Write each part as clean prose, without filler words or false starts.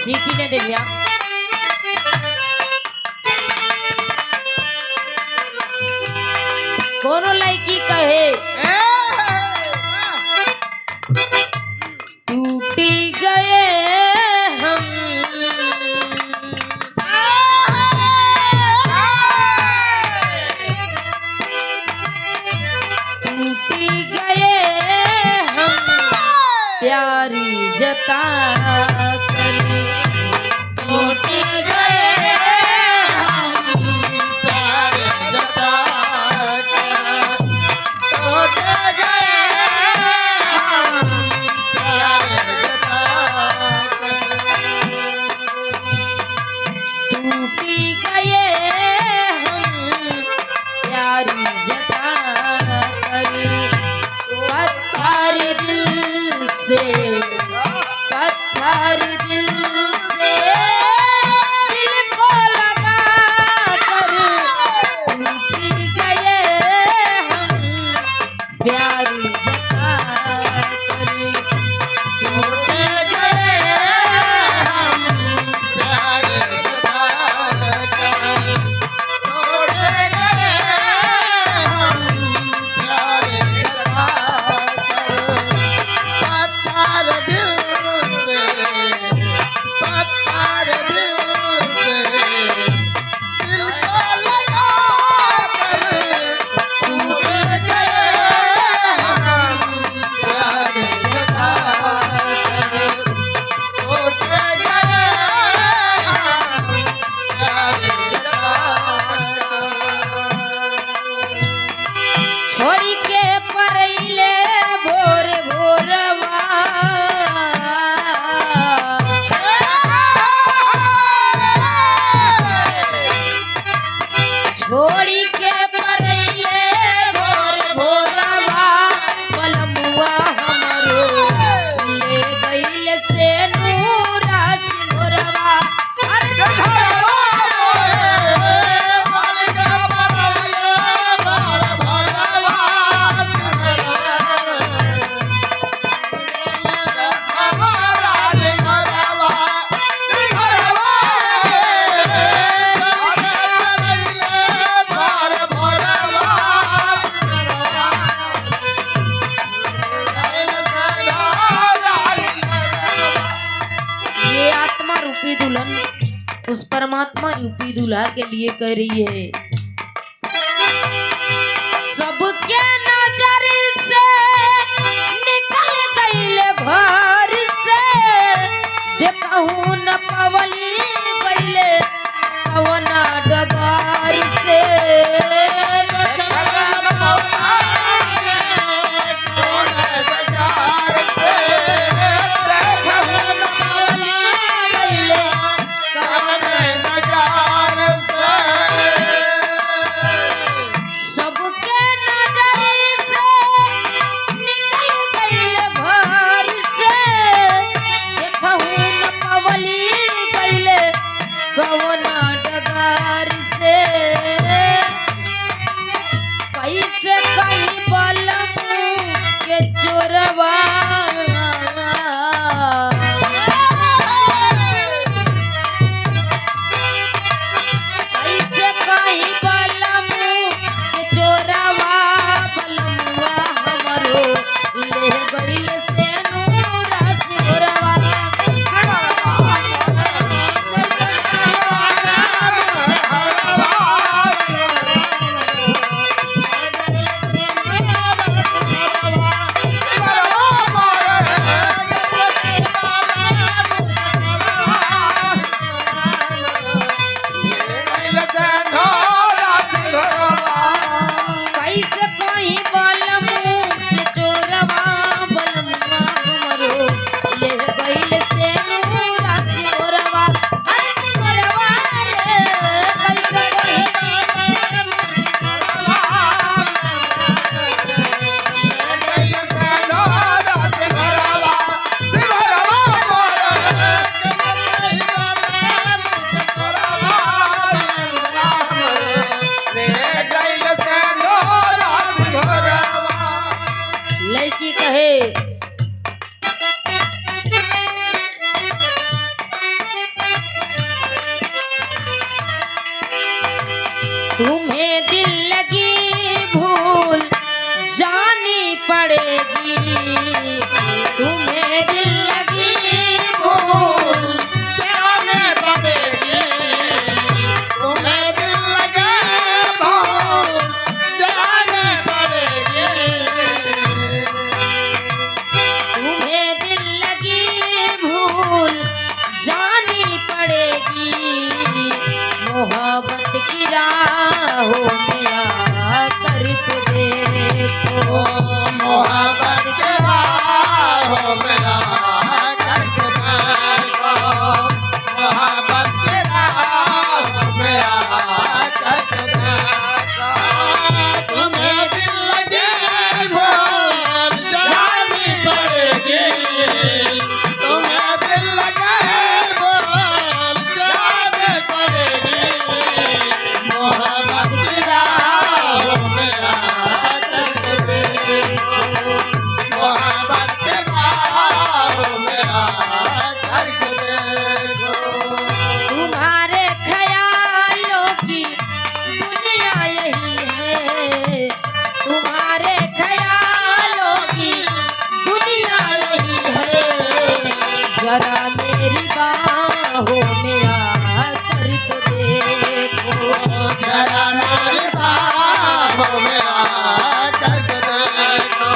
सीटी ने दे भैया कोनो लड़की कहे टूटी गए हम टूटी गए हम प्यारी जता कर टूटी गए पत्थर दिल से दिल को लगा कर टूट गए हम प्यारी जता कर टूट गए हम प्यारी जता कर टूट गए हम प्यारी जता कर छोड़ी के परैले भोर भोरवा छोड़ी के परैले भोर भोरवा पलमुआ हमरो ले गइल से नूरा सिंगरवा रूपी दुल्हन उस परमात्मा रूपी दूल्हा के लिए कर रही है। सबके नजर से निकल गईले घर से देखहु न पवली गईले कवना डगार से कवना डगार पड़ेगी, तुम्हें दिल लगी भूल जाने पड़ेगी, तुम्हें दिल लगे भूल जाने पड़ेगी, तुम्हें दिल लगी भूल जानी पड़ेगी, मोहब्बत की राहों में आकर तो देखो, मोहब्बत के राहों में आकर के देखो, मोहब्बत के राहों में आकर के देखो, तुम्हें दिल लगे भूल जानी पड़ेगी, तुम्हें दिल लगे भूल जानी पड़ेगी, मोहब्बत की राहों में आकर के देखो, मोहब्बत के राहों में आकर के देखो। तुम्हारे ख्यालों की दुनिया यही है, तुम्हारे ख्यालों की दुनिया यही है, जरा मेरी बाहों में आकर तो देखो, जरा मेरी बाहों में आकर के देखो,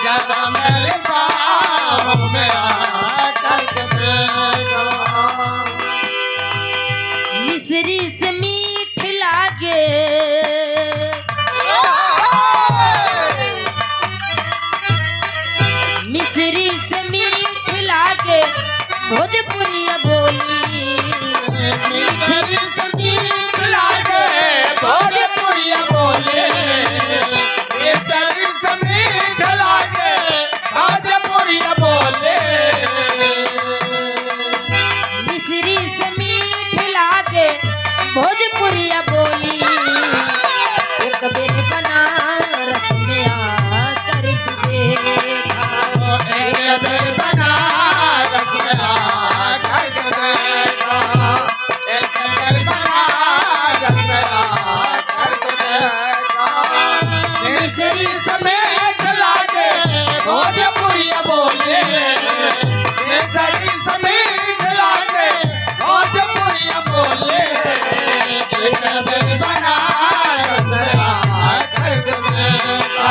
जरा मेरी बाहों में आकर के देखो। मिस्री से मीठ लागे, मिस्री से मीठ लागे भोजपुरिया बोली, मिस्री से मीठ लागे भोजपुरिया बोले, मिस्री से मीठ लागे भोजपुरिया बोले, मिस्री से मीठ लागे भोजपुरिया बोली, एक बेर बनारस में आकर तू देखा, एक बेर बनारस में आकर के देखो, एक बेर बनारस में आकर के देखो, मिस्री से मीठ लागे भोजपुरिया बोले, मिस्री से मीठ लागे भोजपुरिया बोले, एक बेर बनारस में आकर के देखो,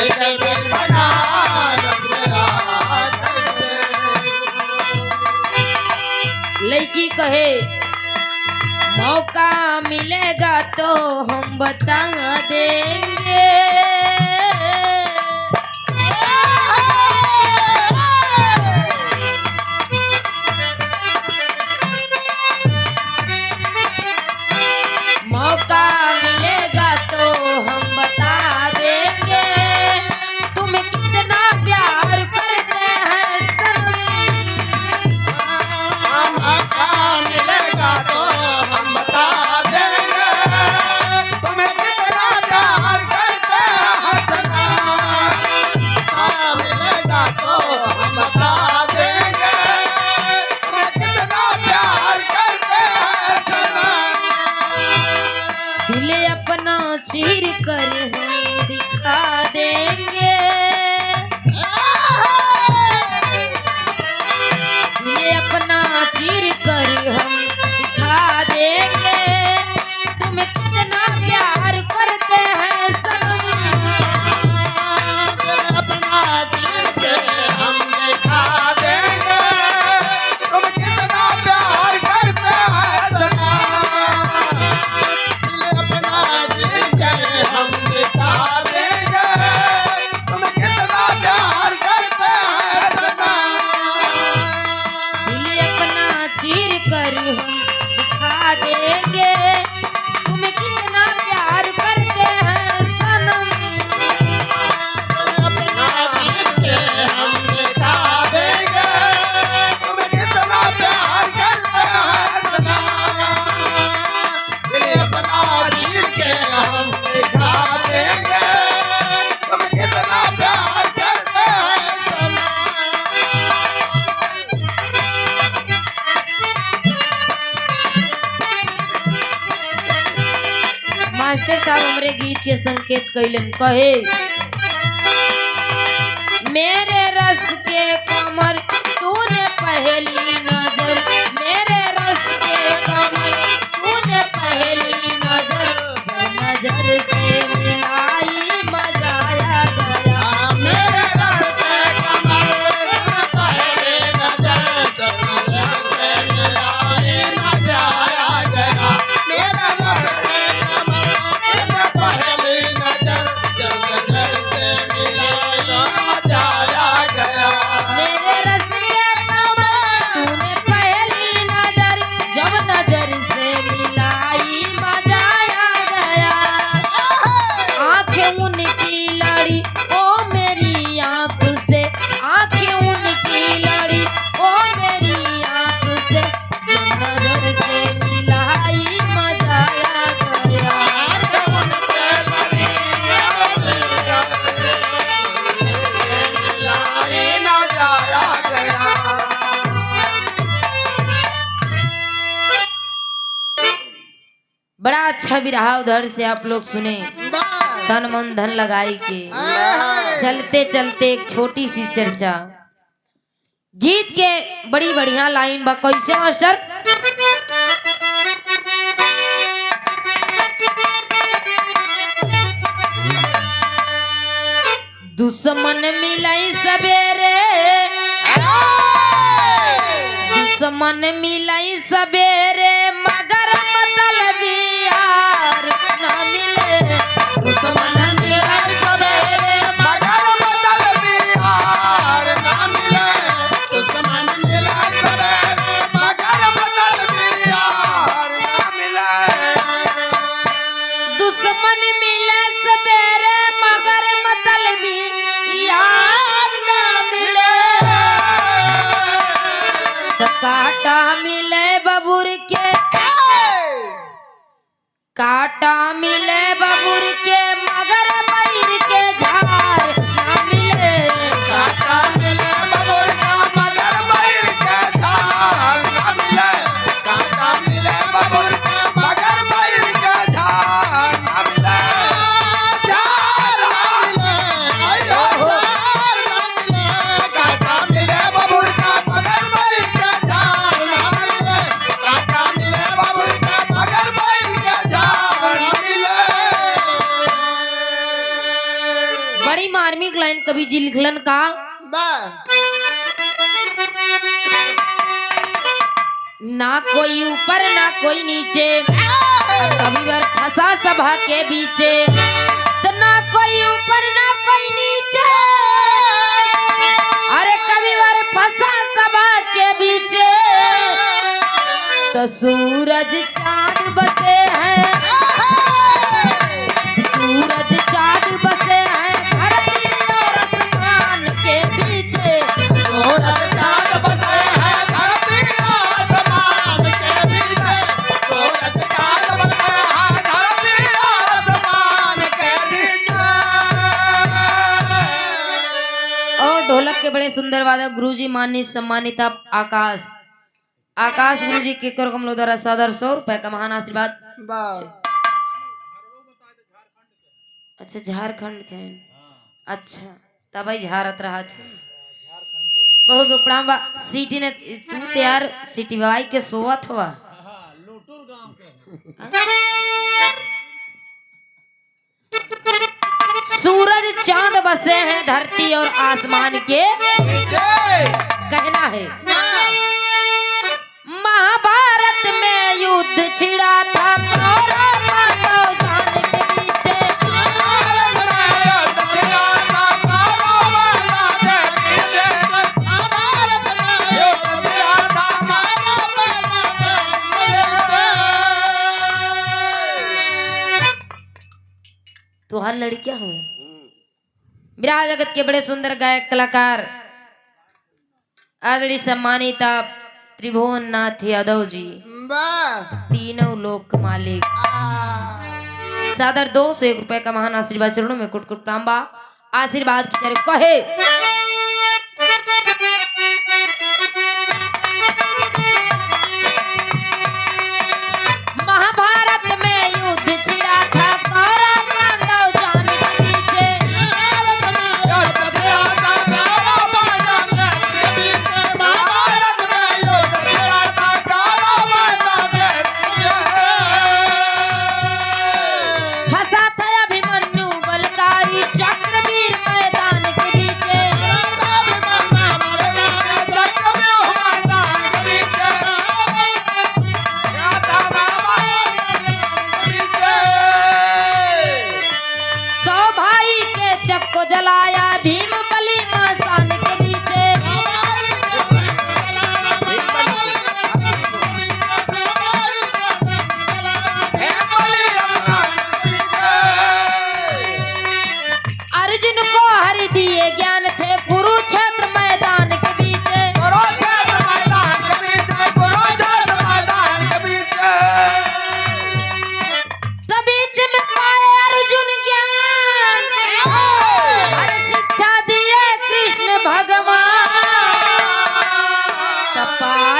एक बेर बनारस में आकर के देखो। लड़की कहे मौका मिलेगा तो हम बता देंगे, मौका मिलेगा तो हम बता देंगे, तुम कितना प्यार करते हैं सनम, मौका मिलेगा तो हम बता देंगे, तुम्हें कितना प्यार करते हैं सनम, मौका मिलेगा तो हम बता देंगे, तुम्हें कितना प्यार करते हैं सनम। दिल अपना चीर कर हम दिखा देंगे, दिल अपना चीर कर हम दिखा देंगे, तुम कितना प्यार करते हैं सनम, दिल अपना दिल के हम दिखा देंगे, तुम कितना प्यार करते हैं सनम, दिल अपना दिल के हम दिखा देंगे, तुम कितना प्यार करते हैं सनम, दिल अपना चीर कर हम दिखा देंगे, तुम कितना प्यार करते हैं सनम, दिल अपना दिल के हम दिखा देंगे, तुम कितना प्यार करते हैं सनम, दिल अपना दिल के हम दिखा देंगे, तुम कितना प्यार करते हैं सनम। मास्टर साहब हमरे गीत के संकेत कैलन कहे मेरे रस के कमर तूने पहली नजर, मेरे रस के कमर तूने पहली नजर, जब नजर से मिलाई मजा आ गया। मेरे रस के कमल तूने पहली नजर, जब नजर से मिलाई मजा आ गया। मेरे रस के कमल तूने पहली नजर, जब नजर से मिलाई मजा आ गया। मेरे रस के कमर तूने पहली नजर, जब नजर से मिलाई मजा आ गया। आंखें उनकी लड़ी ओ मेरी आंख से, आंखें उनकी लड़ी ओ मेरी आंख से, जब नजर से मिलाई मजा आ गया। बड़ा अच्छा भी रहा, उधर से आप लोग सुने तन मन धन लगाई के। चलते चलते एक छोटी सी चर्चा, गीत के बड़ी बढ़िया लाइन बा, कैसे मास्टर? दुश्मन मिलाई सवेरे, दुश्मन मिलाई सवेरे, मगर मतलबी यार ना मिले। दुश्मन मिलाई सवेरे, मगर मतलबी यार ना मिले। दुश्मन मिलाई सवेरे, मगर मतलबी यार ना मिले। दुश्मन मिले सवेरे, मगर मतलबी यार ना मिले। तो काटा मिले बबूर के, काटा मिले बबूर के, मगर पैर के झाड़ ना मिले। काटा मिले बबूर का, मगर बैर के झाड़ ना मिले। काटा मिले बबूर का, मगर बैर के झाड़ ना मिले। झाड़ ना मिले, आयो झाड़ ना मिले। काटा मिले बबूर का, मगर बैर के झाड़ ना मिले। काटा मिले बबूर का, मगर बैर के झाड़ ना मिले। बड़ी मार्मिक लाइन कवि जी लिखलन का, ना कोई ऊपर ना कोई नीचे, कविवर फंसा सभा के बीचे। तो ना कोई ऊपर ना कोई नीचे, अरे कविवर फंसा सभा के बीचे। तो सूरज चांद बसे हैं, सूरज चांद बसे हैं, धरती और आसमान के पीछे। सूरज चाँद बसे हैं, धरती और आसमान के बीच। सूरज चाँद बसे हैं, धरती और आसमान के बीच। और ढोलक के बड़े सुंदर वादक गुरुजी माननीय सम्मानित आकाश, आकाश गुरुजी के कर कमलों द्वारा सादर 100 रुपए का महान आशीर्वाद। अच्छा झारखंड के, अच्छा तब झारत रहा थे। बहुत बहुत प्रणाम बा। सीटी ने तू तैयार सीटी बाई के सोवत हुआ। सूरज चांद बसे हैं, धरती और आसमान के कहना है। महाभारत में युद्ध छिड़ा था, कौरव पांडव जान के पीछे। तो हर लड़कियां हूँ। विराट जगत के बड़े सुंदर गायक कलाकार आदरणीय सम्मानित त्रिभुवन नाथ यादव जी, तीनों लोक मालिक, सादर 201 रुपए का महान आशीर्वाद चरणों में कुट कुट प्रणाम बा। आशीर्वाद की तरफ कहे। महाभारत में युद्ध छिड़ा था, कौरव पांडव जान के पीछे।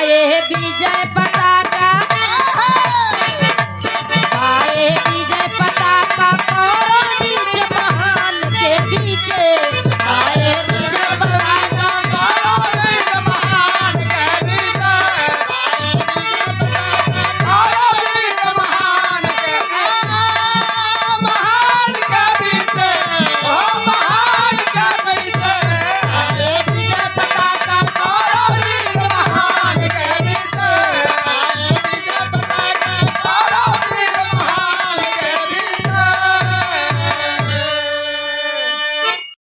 ये विजय